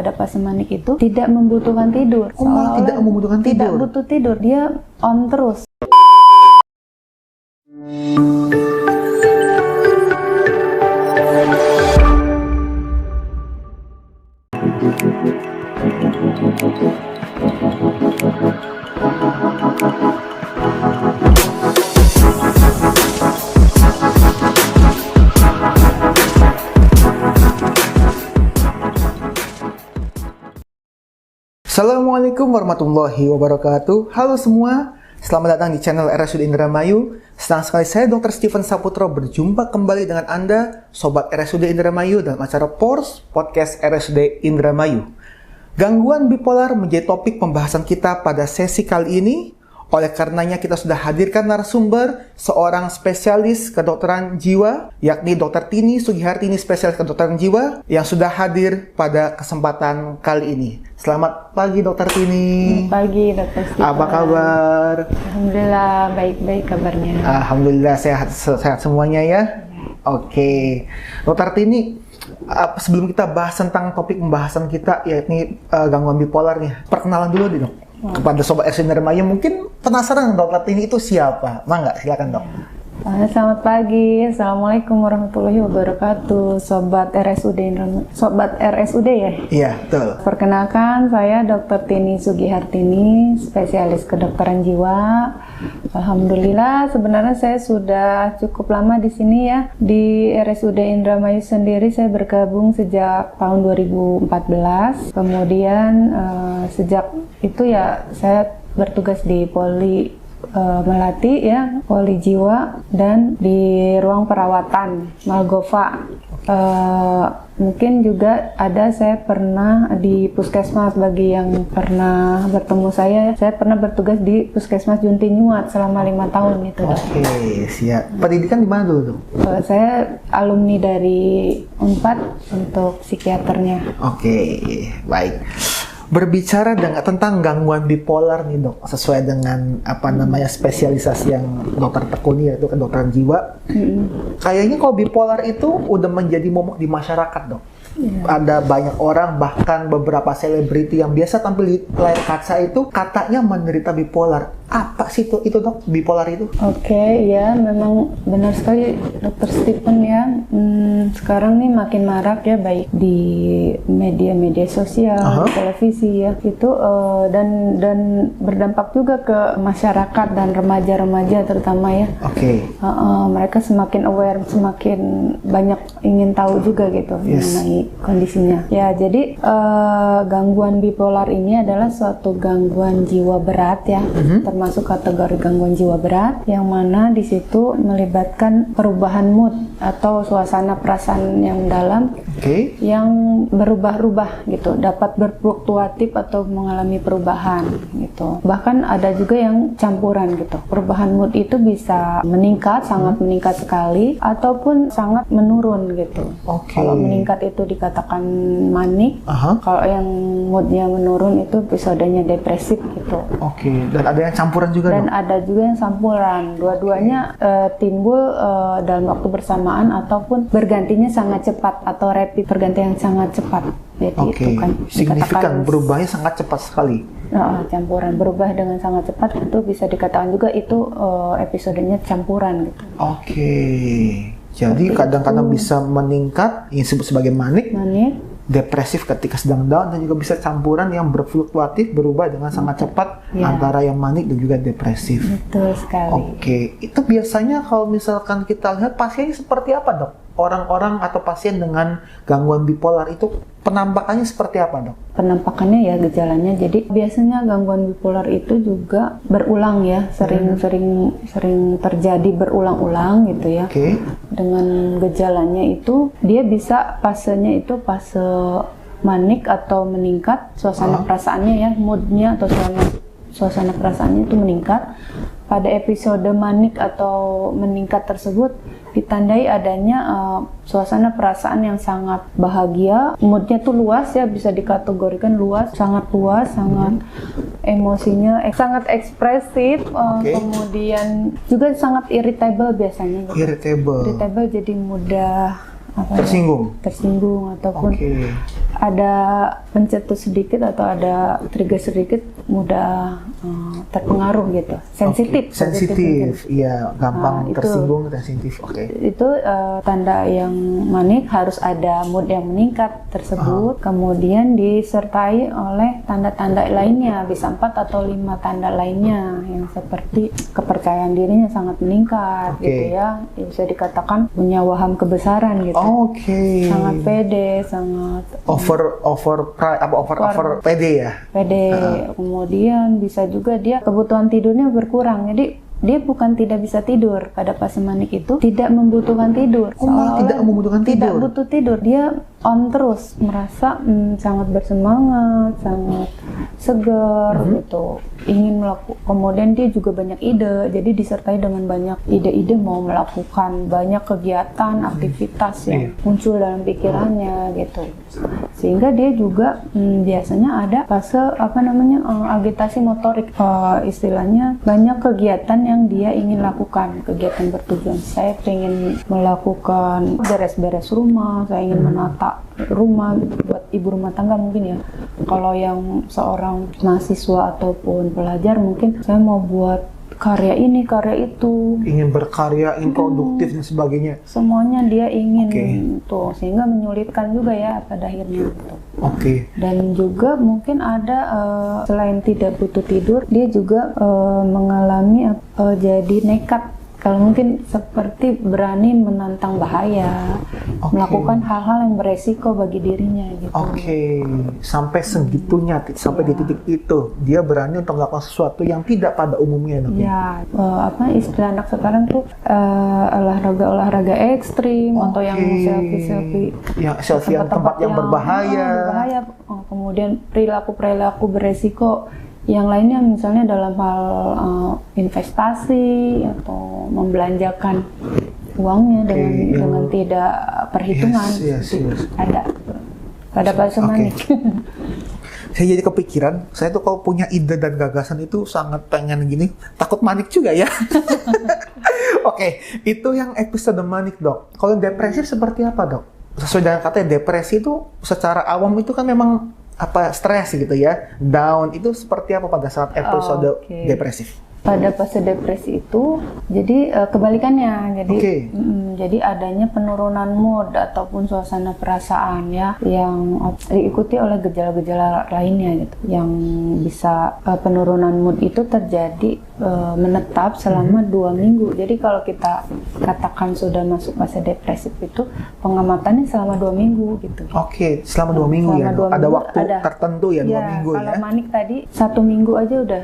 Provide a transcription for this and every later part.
pada fase manik itu tidak membutuhkan tidur. Tidak membutuhkan tidur? Tidak butuh tidur, dia on terus. Assalamualaikum warahmatullahi wabarakatuh. Halo semua, selamat datang di channel RSUD Indramayu. Senang sekali saya Dr. Steven Saputro berjumpa kembali dengan Anda, Sobat RSUD Indramayu, dalam acara PORS, Podcast RSUD Indramayu. Gangguan bipolar menjadi topik pembahasan kita pada sesi kali ini. Oleh karenanya kita sudah hadirkan narasumber, seorang spesialis kedokteran jiwa, yakni Dr. Tini Sugihartini, spesialis kedokteran jiwa, yang sudah hadir pada kesempatan kali ini. Selamat pagi Dr. Tini. Selamat pagi Dr. Steven. Apa kabar? Alhamdulillah baik-baik kabarnya. Alhamdulillah sehat semuanya ya. Oke. Dr. Tini, sebelum kita bahas tentang topik pembahasan kita, yakni gangguan bipolar nih, perkenalan dulu nih dok. Kepada Sobat RSUD Indramayu, mungkin penasaran Dr. Tini itu siapa? Mangga, silakan dok. Selamat pagi, Assalamualaikum warahmatullahi wabarakatuh, Sobat RSUD Sobat RSUD ya? Iya, betul. Perkenalkan, saya Dr. Tini Sugihartini, spesialis kedokteran jiwa. Alhamdulillah, sebenarnya saya sudah cukup lama di sini ya. Di RSUD Indramayu sendiri saya bergabung sejak tahun 2014. Kemudian sejak itu ya saya bertugas di Melati ya, Poli Jiwa, dan di ruang perawatan Malgova. Mungkin juga saya pernah di Puskesmas. Bagi yang pernah bertemu saya pernah bertugas di Puskesmas Junti Nyuat selama 5 tahun itu. Oke, siap. Pendidikan di mana dulu? Saya alumni dari Unpad untuk psikiaternya. Oke, baik. Berbicara tentang gangguan bipolar nih dok, sesuai dengan spesialisasi yang dokter tekuni, yaitu kedokteran jiwa. Kayaknya kalau bipolar itu udah menjadi momok di masyarakat dok. Ada banyak orang, bahkan beberapa selebriti yang biasa tampil di layar kaca itu katanya menderita bipolar. Apa sih itu dok, bipolar itu? Oke, ya memang benar sekali Dr. Steven ya. Sekarang nih makin marak ya, baik di media sosial, di televisi ya, itu dan berdampak juga ke masyarakat dan remaja-remaja terutama ya. Oke. Mereka semakin aware, semakin banyak ingin tahu juga gitu mengenai kondisinya. Ya, jadi gangguan bipolar ini adalah suatu gangguan jiwa berat ya. Termasuk kategori gangguan jiwa berat, yang mana di situ melibatkan perubahan mood atau suasana perasaan yang dalam, yang berubah-ubah gitu, dapat berfluktuatif atau mengalami perubahan gitu. Bahkan ada juga yang campuran gitu. Perubahan mood itu bisa meningkat, sangat meningkat sekali, ataupun sangat menurun gitu. Kalau meningkat itu dikatakan manik, kalau yang moodnya menurun itu episodenya depresif gitu. Dan ada yang campuran juga dan ada juga yang campuran. Dua-duanya timbul dalam waktu bersamaan ataupun bergantinya sangat cepat atau rapid, pergantian yang sangat cepat. Jadi itu kan signifikan, berubahnya sangat cepat sekali. Campuran berubah dengan sangat cepat itu bisa dikatakan juga itu episodenya campuran gitu. Jadi kadang-kadang bisa meningkat yang disebut sebagai manik, depresif ketika sedang down, dan juga bisa campuran yang berfluktuatif, berubah dengan sangat cepat antara yang manik dan juga depresif. Betul sekali. Itu biasanya kalau misalkan kita lihat pasiennya seperti apa dok? Orang-orang atau pasien dengan gangguan bipolar itu penampakannya seperti apa dok? Penampakannya ya gejalanya, jadi biasanya gangguan bipolar itu juga berulang ya, sering terjadi berulang-ulang gitu ya. Dengan gejalanya itu dia bisa fasenya itu fase manik atau meningkat, suasana perasaannya ya, moodnya atau suasana perasaannya itu meningkat. Pada episode manik atau meningkat tersebut ditandai adanya suasana perasaan yang sangat bahagia, moodnya tuh luas ya, bisa dikategorikan luas, sangat emosinya sangat ekspresif, kemudian juga sangat irritable biasanya. Irritable jadi mudah tersinggung ataupun ada pencetus sedikit atau ada trigger sedikit mudah terpengaruh gitu, sensitif, iya, gampang tersinggung, sensitif. Itu tanda yang manik, harus ada mood yang meningkat tersebut, kemudian disertai oleh tanda-tanda lainnya, bisa 4 atau 5 tanda lainnya yang seperti kepercayaan dirinya sangat meningkat, gitu ya, bisa dikatakan punya waham kebesaran gitu, sangat pede, sangat over pede ya. Kemudian bisa juga dia kebutuhan tidurnya berkurang, jadi dia bukan tidak bisa tidur pada fase manik itu, tidak membutuhkan tidur, tidak butuh tidur, dia on terus, merasa sangat bersemangat, sangat segar gitu, ingin melakukan. Kemudian dia juga banyak ide, jadi disertai dengan banyak ide-ide mau melakukan banyak kegiatan, aktivitas yang muncul dalam pikirannya gitu, sehingga dia juga biasanya ada fase agitasi motorik, istilahnya banyak kegiatan yang dia ingin lakukan, kegiatan bertujuan. Saya ingin melakukan beres-beres rumah, saya ingin menata rumah buat ibu rumah tangga mungkin ya. Kalau yang seorang mahasiswa ataupun pelajar mungkin saya mau buat karya ini, karya itu. Ingin berkarya, ingin produktif dan sebagainya. Semuanya dia ingin tuh, sehingga menyulitkan juga ya pada akhirnya gitu. Dan juga mungkin ada selain tidak butuh tidur, dia juga mengalami jadi nekat. Kalau mungkin seperti berani menantang bahaya, melakukan hal-hal yang beresiko bagi dirinya gitu. Sampai segitunya, sampai di titik itu dia berani untuk melakukan sesuatu yang tidak pada umumnya. Istilah anak sekarang tuh olahraga ekstrim atau yang selfie yang tempat yang berbahaya. Kemudian perilaku beresiko yang lainnya, misalnya dalam hal investasi atau membelanjakan uangnya dengan tidak perhitungan. Ada pada fase manik. Saya jadi kepikiran, saya tuh kalau punya ide dan gagasan itu sangat pengen gini, takut manik juga ya. Itu yang episode manik, Dok. Kalau depresif seperti apa, Dok? Sesuai dengan katanya, depresi itu secara awam itu kan memang stres gitu ya, down. Itu seperti apa pada saat episode depresif? Pada fase depresi itu jadi kebalikannya, jadi adanya penurunan mood ataupun suasana perasaan ya, yang diikuti oleh gejala-gejala lainnya gitu, yang bisa penurunan mood itu terjadi menetap selama 2 minggu. Jadi kalau kita katakan sudah masuk fase depresif itu pengamatannya selama 2 minggu gitu. Selama 2 minggu ya. Ada waktu tertentu ya, 2 minggu ya. Kalau manik tadi 1 minggu aja udah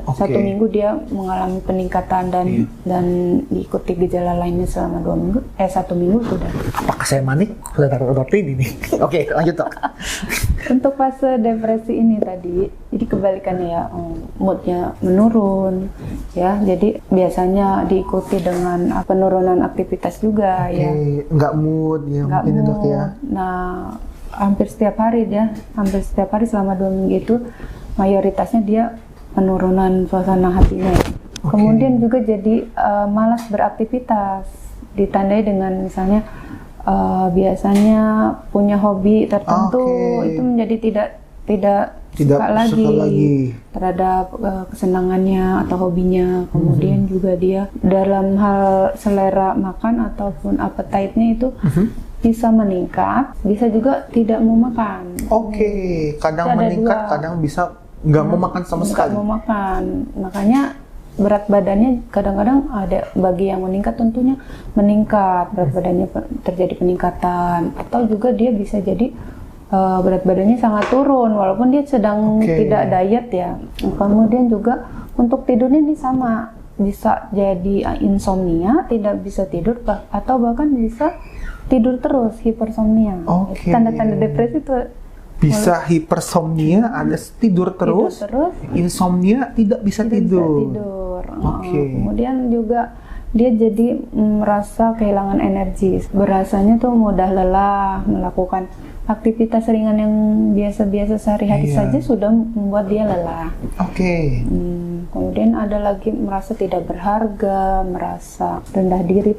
1 minggu dia mengalami peningkatan dan diikuti gejala lainnya selama 2 minggu. 1 minggu sudah. Apakah saya manik? Sudah seperti ini nih. Lanjut, Dok. Untuk fase depresi ini tadi, jadi kebalikannya ya, moodnya menurun ya, jadi biasanya diikuti dengan penurunan aktivitas juga ya. Nggak mood ya, mungkin mood. Dok ya. Nah, hampir setiap hari selama 2 minggu itu mayoritasnya dia penurunan suasana hatinya. Kemudian juga jadi malas beraktivitas, ditandai dengan misalnya biasanya punya hobi tertentu itu menjadi tidak suka lagi terhadap kesenangannya atau hobinya. Kemudian juga dia dalam hal selera makan ataupun appetite-nya itu bisa meningkat, bisa juga tidak mau makan. Kadang meningkat, kadang bisa nggak mau makan sama sekali. Nggak mau makan, makanya berat badannya kadang-kadang ada, bagi yang meningkat tentunya meningkat, berat badannya terjadi peningkatan, atau juga dia bisa jadi berat badannya sangat turun walaupun dia sedang tidak diet ya. Kemudian juga untuk tidurnya ini sama, bisa jadi insomnia, tidak bisa tidur, atau bahkan bisa tidur terus, hipersomnia. Tanda-tanda depresi itu bisa hipersomnia, alias tidur terus, insomnia, tidak bisa tidur. Kemudian juga dia jadi merasa kehilangan energi, berasanya tuh mudah lelah, melakukan aktivitas ringan yang biasa-biasa sehari-hari saja sudah membuat dia lelah. Kemudian ada lagi merasa tidak berharga, merasa rendah diri,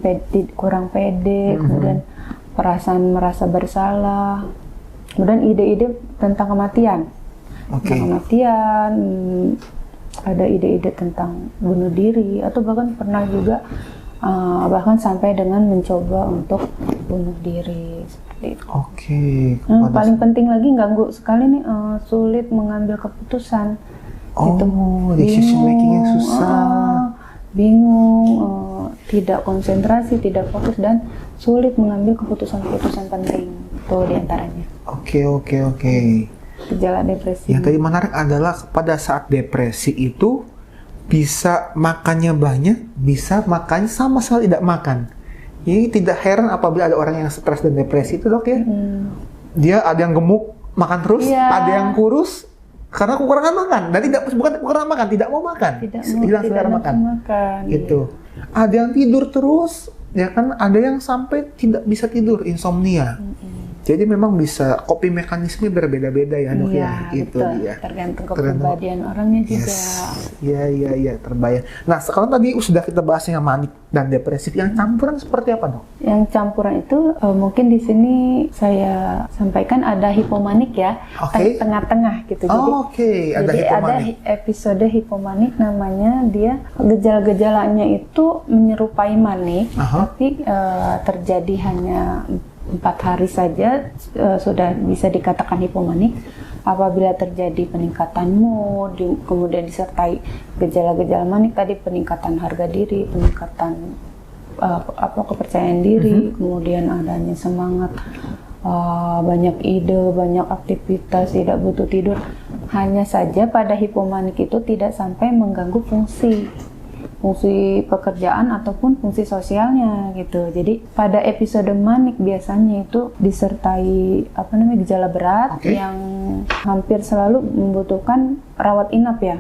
kurang pede, kemudian perasaan merasa bersalah, kemudian ide-ide tentang kematian. Oke. Tentang kematian, ada ide-ide tentang bunuh diri, atau bahkan pernah juga bahkan sampai dengan mencoba untuk bunuh diri seperti itu. Oke. Paling penting lagi ganggu sekali nih, sulit mengambil keputusan. Gitu. Decision making yang susah. Bingung, tidak konsentrasi, tidak fokus, dan sulit mengambil keputusan-keputusan penting. Itu diantaranya. Oke. Gejala depresi. Yang tadi menarik adalah pada saat depresi itu bisa makannya banyak, bisa makannya sama sekali tidak makan. Ini tidak heran apabila ada orang yang stres dan depresi itu, Dok, ya. Dia ada yang gemuk makan terus, ada yang kurus karena kekurangan makan, dan bukan kekurangan makan, tidak mau makan, hilang selera makan. Gitu. Ada yang tidur terus, ya kan? Ada yang sampai tidak bisa tidur, insomnia. Jadi memang bisa coping mekanisme berbeda-beda ya, Dok, ya. Itu betul. dia. Tergantung kepribadian orangnya juga. Iya, terbayang. Nah, sekarang tadi sudah kita bahas yang manik dan depresif, yang campuran seperti apa, Dok? Yang campuran itu mungkin di sini saya sampaikan ada hipomanik ya, tengah-tengah gitu. Ada jadi ada episode hipomanik, namanya dia gejala-gejalanya itu menyerupai manik, tapi terjadi hanya 4 hari saja sudah bisa dikatakan hipomanik. Apabila terjadi peningkatan mood, kemudian disertai gejala-gejala manik tadi, peningkatan harga diri, peningkatan kepercayaan diri, kemudian adanya semangat, banyak ide, banyak aktivitas, tidak butuh tidur. Hanya saja pada hipomanik itu tidak sampai mengganggu fungsi pekerjaan ataupun fungsi sosialnya gitu. Jadi pada episode manik biasanya itu disertai gejala berat yang hampir selalu membutuhkan rawat inap ya.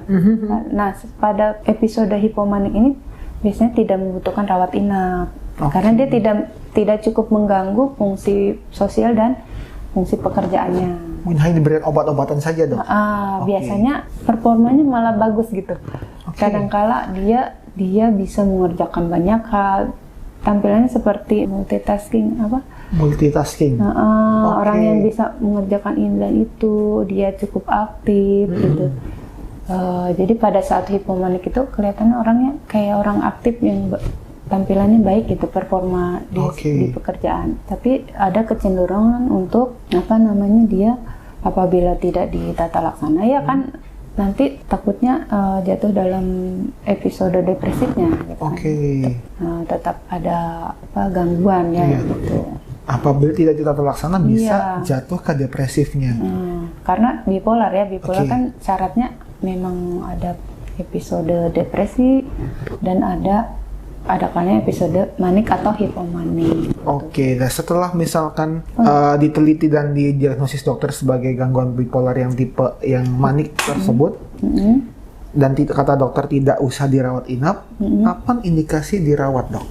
Nah, pada episode hipomanik ini biasanya tidak membutuhkan rawat inap karena dia tidak cukup mengganggu fungsi sosial dan fungsi pekerjaannya. Mungkin hanya diberikan obat-obatan saja, Dok. Biasanya performanya malah bagus gitu. Kadangkala dia bisa mengerjakan banyak hal, tampilannya seperti multitasking orang yang bisa mengerjakan ini dan itu, dia cukup aktif gitu. Jadi pada saat hipomanik itu kelihatannya orangnya kayak orang aktif yang tampilannya baik gitu, performa di pekerjaan. Tapi ada kecenderungan untuk dia apabila tidak ditata laksana ya kan nanti takutnya jatuh dalam episode depresifnya gitu. Tetap ada gangguan ya gitu. Apabila tidak ditata laksana bisa jatuh ke depresifnya. Karena bipolar kan syaratnya memang ada episode depresi dan ada kalanya episode manik atau hipomanik. Dan setelah misalkan diteliti dan didiagnosis dokter sebagai gangguan bipolar yang tipe yang manik tersebut, dan kata dokter tidak usah dirawat inap, kapan indikasi dirawat, Dok?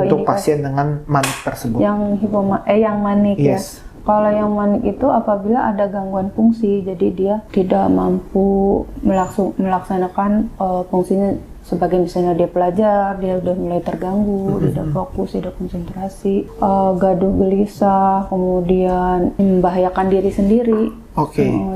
Untuk pasien dengan manik tersebut. Yang manik ya. Kalau yang manik itu apabila ada gangguan fungsi, jadi dia tidak mampu melaksanakan fungsinya. Sebagai misalnya dia pelajar, dia udah mulai terganggu, tidak fokus, tidak konsentrasi, gaduh gelisah, kemudian membahayakan diri sendiri.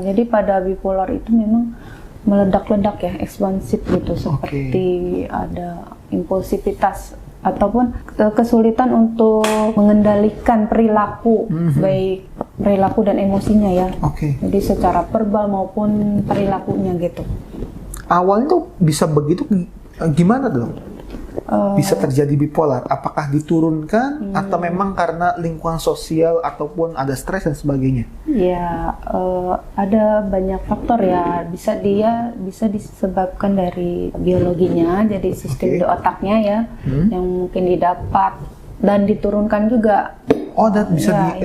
Jadi pada bipolar itu memang meledak-ledak ya, ekspansif gitu, seperti ada impulsivitas ataupun kesulitan untuk mengendalikan perilaku, baik perilaku dan emosinya ya. Jadi secara verbal maupun perilakunya gitu. Awalnya tuh bisa begitu gimana, Dok? Bisa terjadi bipolar? Apakah diturunkan atau memang karena lingkungan sosial ataupun ada stres dan sebagainya? Ya, ada banyak faktor ya. Bisa disebabkan dari biologinya, jadi sistem di otaknya ya, yang mungkin didapat dan diturunkan juga. Dan bisa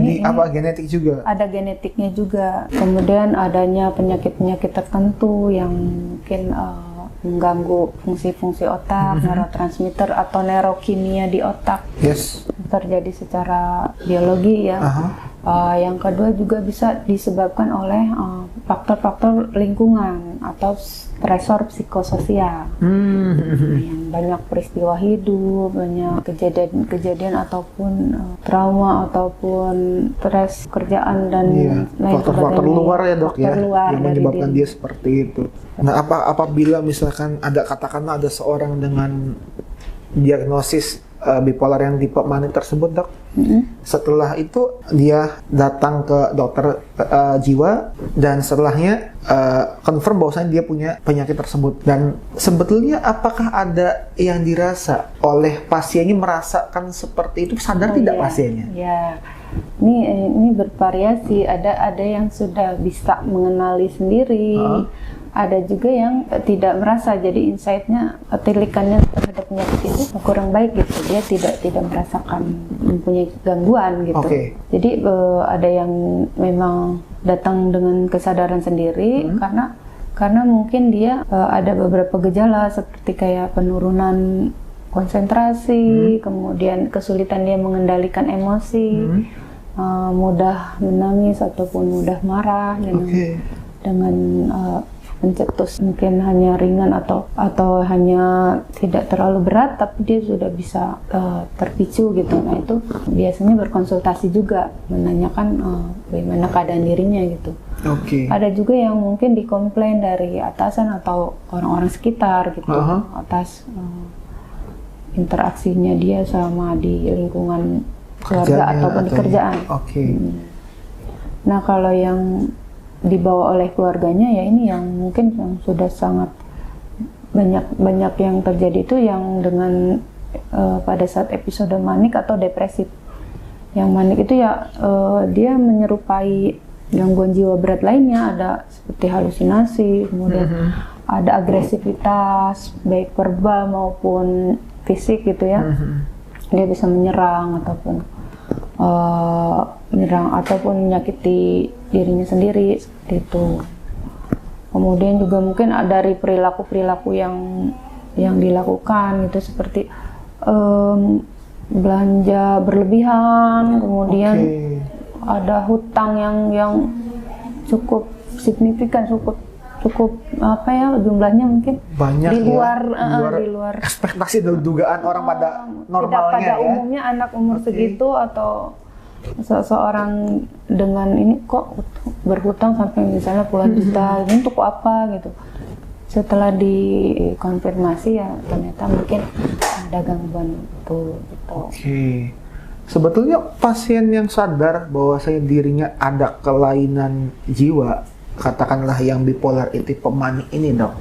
genetik juga? Ada genetiknya juga. Kemudian adanya penyakit-penyakit tertentu yang mungkin mengganggu fungsi-fungsi otak, neurotransmitter atau neurokimia di otak. Terjadi secara biologi ya. Yang kedua juga bisa disebabkan oleh faktor-faktor lingkungan atau stresor psikososial. Yang banyak peristiwa hidup, banyak kejadian-kejadian ataupun trauma ataupun stres kerjaan dan lain faktor-faktor luar ya dok ya, yang menyebabkan dia seperti itu. Nah, apabila misalkan katakanlah ada seorang dengan diagnosis bipolar yang tipe manik tersebut dok, setelah itu dia datang ke dokter jiwa dan setelahnya confirm bahwasanya dia punya penyakit tersebut, dan sebetulnya apakah ada yang dirasa oleh pasiennya merasakan seperti itu, sadar tidak pasiennya? Ya, ini bervariasi. Ada yang sudah bisa mengenali sendiri. Ada juga yang tidak merasa, jadi insight-nya, tilikannya terhadap penyakit itu kurang baik gitu. Dia tidak merasakan mempunyai gangguan gitu. Jadi ada yang memang datang dengan kesadaran sendiri karena mungkin dia ada beberapa gejala seperti kayak penurunan konsentrasi, kemudian kesulitan dia mengendalikan emosi, mudah menangis ataupun mudah marah dengan pencetus mungkin hanya ringan atau hanya tidak terlalu berat, tapi dia sudah bisa terpicu gitu. Nah itu biasanya berkonsultasi juga, menanyakan bagaimana keadaan dirinya gitu. Ada juga yang mungkin dikomplain dari atasan atau orang-orang sekitar gitu, atas interaksinya dia sama di lingkungan keluarga ataupun di kerjaan. Nah kalau yang dibawa oleh keluarganya, ya ini yang mungkin yang sudah sangat banyak yang terjadi itu yang dengan pada saat episode manik atau depresif. Yang manik itu ya dia menyerupai gangguan jiwa berat lainnya, ada seperti halusinasi, kemudian ada agresivitas baik verbal maupun fisik gitu ya. Dia bisa menyerang ataupun menyakiti dirinya sendiri seperti itu. Kemudian juga mungkin dari perilaku yang dilakukan gitu, seperti belanja berlebihan, kemudian ada hutang yang cukup signifikan, cukup apa ya, jumlahnya mungkin banyak, di luar di luar ekspektasi dan dugaan orang pada normalnya, pada umumnya anak umur segitu atau seseorang dengan ini kok berhutang sampai misalnya puluhan juta, ini untuk apa gitu. Setelah dikonfirmasi ya ternyata mungkin ada gangguan itu gitu. Sebetulnya pasien yang sadar bahwa dirinya ada kelainan jiwa, katakanlah yang bipolar itu pemanik ini dok,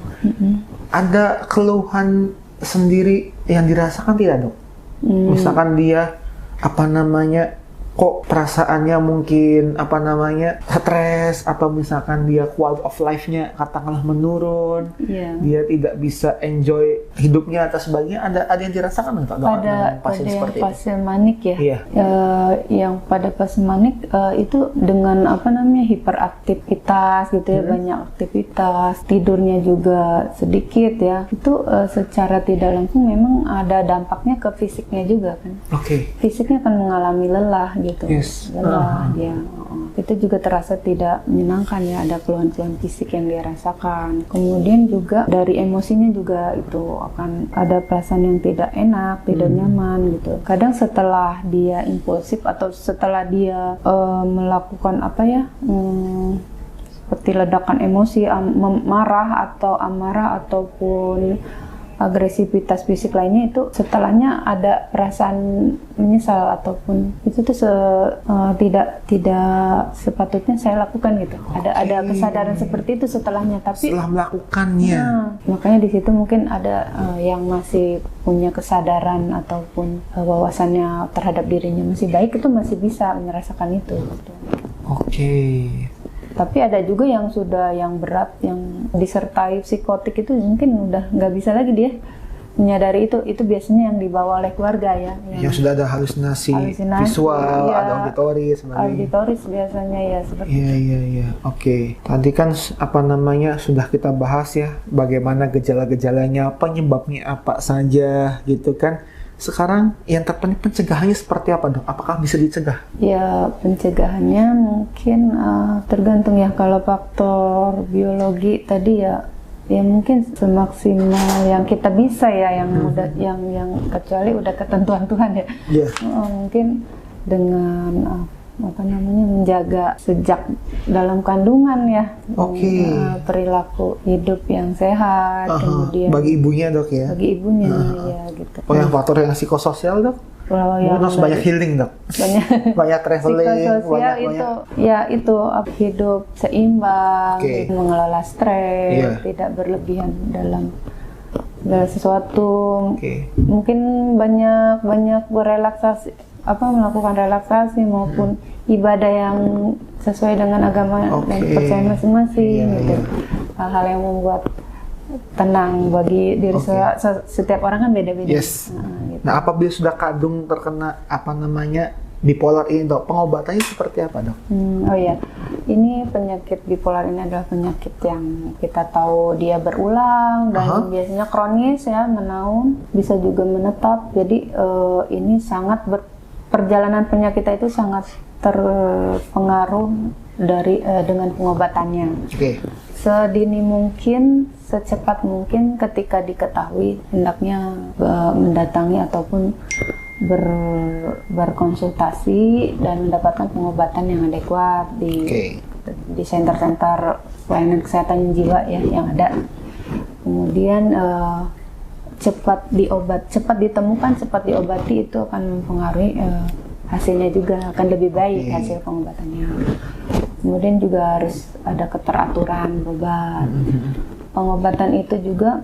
ada keluhan sendiri yang dirasakan tidak dok? Misalkan dia kok perasaannya mungkin stres, atau misalkan dia quality of life-nya katakanlah menurun, dia tidak bisa enjoy hidupnya atau sebagainya, ada yang dirasakan nggak pada pasien manik ya? Yang pada pasien manik itu dengan hiperaktivitas gitu ya, banyak aktivitas, tidurnya juga sedikit ya, itu secara tidak langsung memang ada dampaknya ke fisiknya juga kan. Fisiknya akan mengalami lelah gitu, lelah dia. Itu juga terasa tidak menyenangkan ya, ada keluhan-keluhan fisik yang dia rasakan. Kemudian juga dari emosinya juga itu akan ada perasaan yang tidak enak, tidak nyaman gitu. Kadang setelah dia impulsif atau setelah dia melakukan seperti ledakan emosi, marah atau amarah ataupun agresivitas fisik lainnya, itu setelahnya ada perasaan menyesal ataupun itu tuh tidak sepatutnya saya lakukan gitu. Ada kesadaran seperti itu setelahnya, tapi setelah melakukannya. Makanya di situ mungkin ada yang masih punya kesadaran ataupun wawasannya terhadap dirinya masih baik, itu masih bisa merasakan itu gitu. Tapi ada juga yang berat, yang disertai psikotik, itu mungkin udah nggak bisa lagi dia menyadari itu biasanya yang dibawa oleh keluarga ya. Yang sudah ada halusinasi visual, ada auditoris biasanya ya seperti Iya. Tadi kan sudah kita bahas ya, bagaimana gejala-gejalanya, penyebabnya apa saja gitu kan. sekarang yang terpenting pencegahannya seperti apa dok? Apakah bisa dicegah? Ya, pencegahannya mungkin tergantung ya. Kalau faktor biologi tadi ya mungkin semaksimal yang kita bisa ya, yang udah yang kecuali udah ketentuan Tuhan ya. Mungkin dengan menjaga sejak dalam kandungan ya. Perilaku hidup yang sehat, kemudian bagi ibunya dok ya. Bagi ibunya ya gitu. Yang faktor yang psikososial dok? Yang harus banyak healing dok. Banyak traveling, psikososial itu hidup seimbang, mengelola stres, tidak berlebihan dalam sesuatu. Mungkin banyak berrelaksasi, melakukan relaksasi maupun ibadah yang sesuai dengan agama dan kepercayaan masing-masing gitu. Hal-hal yang membuat tenang bagi diri setiap orang kan beda-beda. Gitu. Nah, apabila sudah kadung terkena bipolar ini dok, pengobatannya seperti apa dok? Ini penyakit bipolar ini adalah penyakit yang kita tahu dia berulang dan biasanya kronis ya, menaun, bisa juga menetap. Jadi ini sangat perjalanan penyakit itu sangat terpengaruh dengan pengobatannya. Sedini mungkin, secepat mungkin ketika diketahui hendaknya mendatangi ataupun berkonsultasi dan mendapatkan pengobatan yang adekuat di center-center pelayanan kesehatan jiwa ya yang ada. Kemudian cepat ditemukan, cepat diobati, itu akan mempengaruhi hasilnya juga akan lebih baik hasil pengobatannya. Kemudian juga harus ada keteraturan obat. Pengobatan itu juga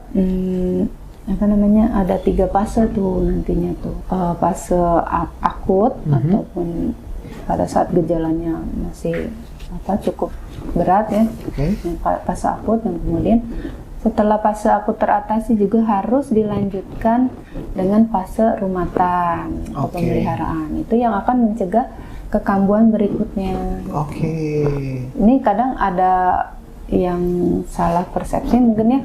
ada 3 fase tuh nantinya tuh. Fase akut ataupun pada saat gejalanya masih cukup berat ya. Fase akut, dan kemudian setelah fase akut teratasi juga harus dilanjutkan dengan fase rumatang atau pemeliharaan. Itu yang akan mencegah kekambuhan berikutnya. Ini kadang ada yang salah persepsi mungkin ya,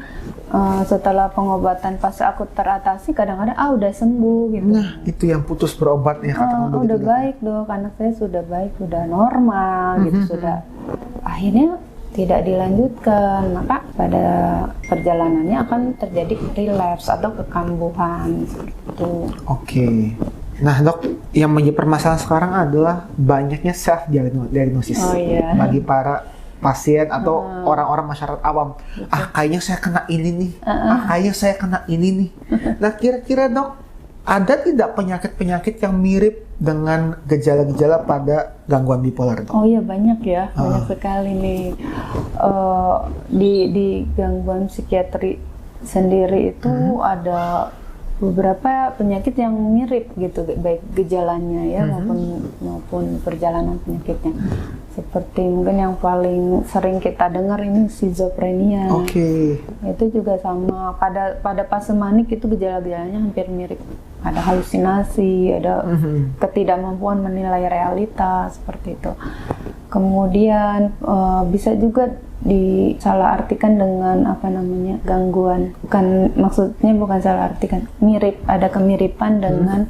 setelah pengobatan fase akut teratasi kadang-kadang udah sembuh gitu. Nah, itu yang putus berobat ya katakan udah baik dok, anak saya sudah baik, sudah normal gitu, sudah akhirnya tidak dilanjutkan, maka pada perjalanannya akan terjadi relapse atau kekambuhan gitu. Nah dok, yang menjadi permasalahan sekarang adalah banyaknya self diagnosis bagi para pasien atau orang-orang masyarakat awam. Kayaknya saya kena ini nih. Kayaknya saya kena ini nih. Nah, kira-kira dok, ada tidak penyakit-penyakit yang mirip dengan gejala-gejala pada gangguan bipolar dok? Banyak ya, banyak sekali nih. Di gangguan psikiatri sendiri itu ada beberapa penyakit yang mirip gitu, baik gejalanya ya maupun perjalanan penyakitnya. Seperti mungkin yang paling sering kita dengar ini skizofrenia. Itu juga sama, pada fase manik itu gejala-gejalanya hampir mirip. Ada halusinasi, ada ketidakmampuan menilai realitas seperti itu. Kemudian bisa juga disalahartikan dengan gangguan, bukan salah artikan, ada kemiripan dengan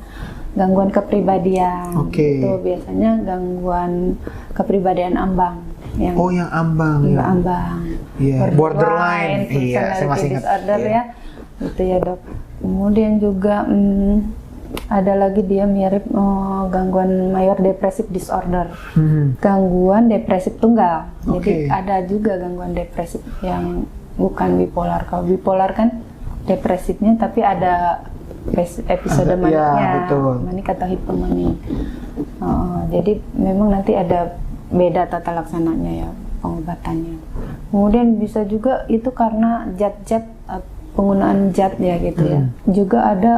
gangguan kepribadian. Itu biasanya gangguan kepribadian ambang. Yang ambang. Borderline personality disorder ya. Itu ya dok. Kemudian juga ada lagi dia mirip gangguan major depressive disorder, gangguan depresif tunggal. Jadi ada juga gangguan depresif yang bukan bipolar. Kalau bipolar kan depresifnya, tapi ada episode maniknya, manik atau hipomanik. Jadi memang nanti ada beda tata laksananya ya pengobatannya. Kemudian bisa juga itu karena zat-zat, penggunaan zat ya gitu ya. Juga ada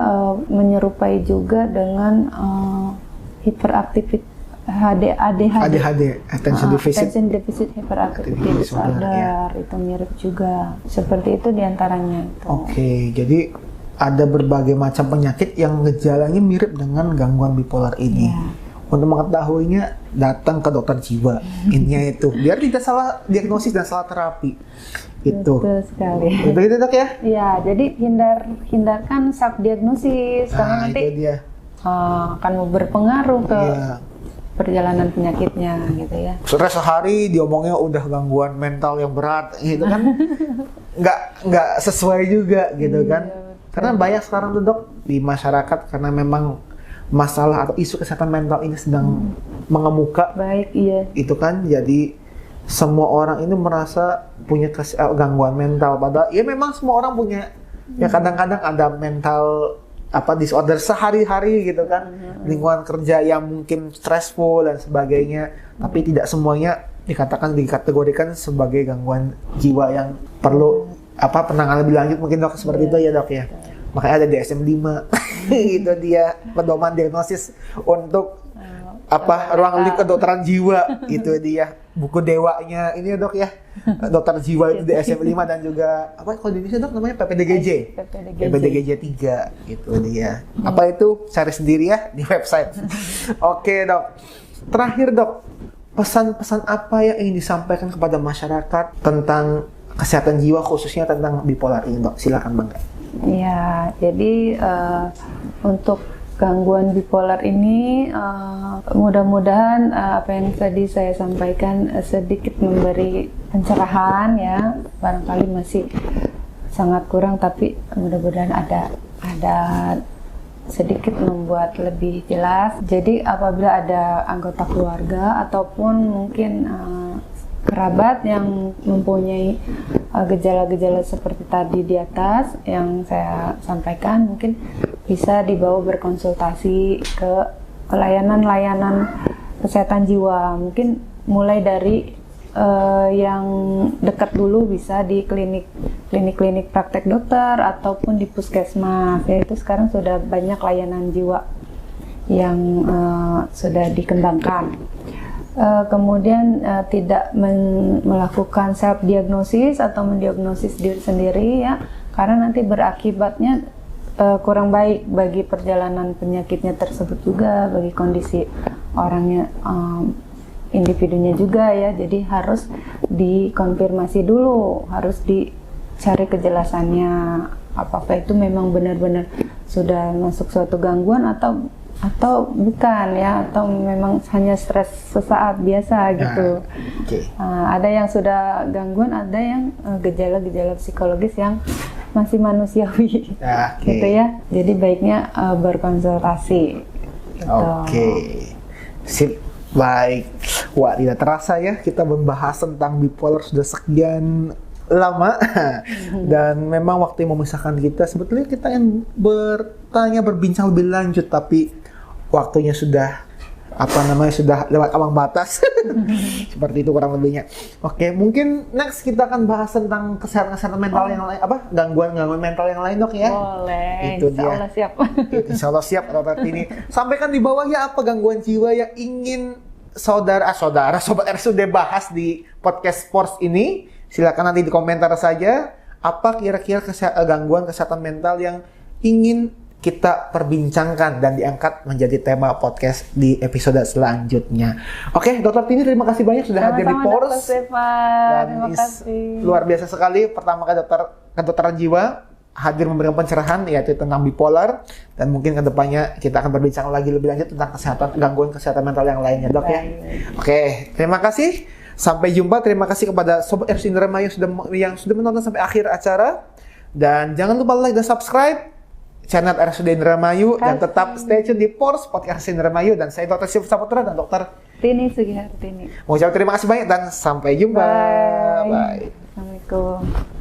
menyerupai juga dengan hiperaktivitas ADHD, attention deficit hyperactivity disorder, itu mirip juga. Seperti itu diantaranya. Jadi ada berbagai macam penyakit yang gejalanya mirip dengan gangguan bipolar ini. untuk mengetahuinya datang ke dokter jiwa. Intinya itu biar tidak salah diagnosis dan salah terapi. Itu. Betul sekali. Itu dok ya? Iya, jadi hindarkan self diagnosis karena nanti itu dia. Akan berpengaruh ke perjalanan penyakitnya gitu ya. Sudah sehari diomongnya udah gangguan mental yang berat gitu kan. nggak sesuai juga gitu kan. Karena banyak sekarang tuh dok di masyarakat karena memang masalah atau isu kesehatan mental ini sedang mengemuka. Baik, iya. Itu kan jadi semua orang ini merasa punya gangguan mental, padahal ya memang semua orang punya. Ya kadang-kadang ada mental disorder sehari-hari gitu kan, lingkungan kerja yang mungkin stressful dan sebagainya, tapi tidak semuanya dikategorikan sebagai gangguan jiwa yang perlu penanganan lebih lanjut mungkin dok, seperti itu ya dok ya. Makanya ada DSM-5 itu dia pedoman diagnosis untuk ruang lingkup kedokteran jiwa. Itu dia buku dewanya ini ya dok ya, dokter jiwa itu DSM-5 dan juga kalau di Indonesia dok namanya PPDGJ 3 gitu dia. Itu cari sendiri ya di website. Oke dok, terakhir dok, pesan-pesan apa yang ingin disampaikan kepada masyarakat tentang kesehatan jiwa khususnya tentang bipolar ini dok, silakan bangga. Ya, jadi untuk gangguan bipolar ini mudah-mudahan apa yang tadi saya sampaikan sedikit memberi pencerahan ya, barangkali masih sangat kurang tapi mudah-mudahan ada sedikit membuat lebih jelas. Jadi apabila ada anggota keluarga ataupun mungkin kerabat yang mempunyai gejala-gejala seperti tadi di atas yang saya sampaikan, mungkin bisa dibawa berkonsultasi ke layanan-layanan kesehatan jiwa. Mungkin mulai dari yang dekat dulu bisa di klinik praktek dokter ataupun di puskesmas. Yaitu sekarang sudah banyak layanan jiwa yang sudah dikembangkan. Kemudian tidak melakukan self diagnosis atau mendiagnosis diri sendiri ya, karena nanti berakibatnya kurang baik bagi perjalanan penyakitnya tersebut juga, bagi kondisi orangnya, individunya juga ya. Jadi harus dikonfirmasi dulu, harus dicari kejelasannya apakah itu memang benar-benar sudah masuk suatu gangguan atau bukan ya, atau memang hanya stres sesaat biasa gitu. Ada yang sudah gangguan, ada yang gejala-gejala psikologis yang masih manusiawi gitu ya. Jadi baiknya berkonsultasi gitu. Sip, baik. Wah, tidak terasa ya kita membahas tentang bipolar sudah sekian lama dan memang waktu yang memisahkan kita. Sebetulnya kita yang berbincang lebih lanjut, tapi waktunya sudah sudah lewat ambang batas. Seperti itu kurang lebihnya. Oke, mungkin next kita akan bahas tentang kesehatan mental yang lain, gangguan mental yang lain dok ya. Boleh. Itu Insya Allah siap. Insya Allah siap dokter ini. Sampaikan di bawah ya apa gangguan jiwa yang ingin sobat RSUD bahas di podcast Sports ini. Silakan nanti di komentar saja apa kira-kira gangguan kesehatan mental yang ingin kita perbincangkan dan diangkat menjadi tema podcast di episode selanjutnya. Oke, Dokter Tini terima kasih banyak sudah hadir di Pors. Dan terima kasih. Luar biasa sekali pertama kali kedokteran jiwa hadir memberikan pencerahan yaitu tentang bipolar, dan mungkin kedepannya kita akan berbincang lagi lebih lanjut tentang gangguan kesehatan mental yang lainnya dok ya. Oke, terima kasih. Sampai jumpa. Terima kasih kepada Sobat RSUD Indramayu yang sudah menonton sampai akhir acara, dan jangan lupa like dan subscribe channel RSUD Indramayu dan tetap stay tune di Pors Podcast Indramayu. Dan saya Dr. Stephen Saputra dan Dr. Tini Sugihartini. Mau ucapkan terima kasih banyak dan sampai jumpa. Bye. Assalamualaikum.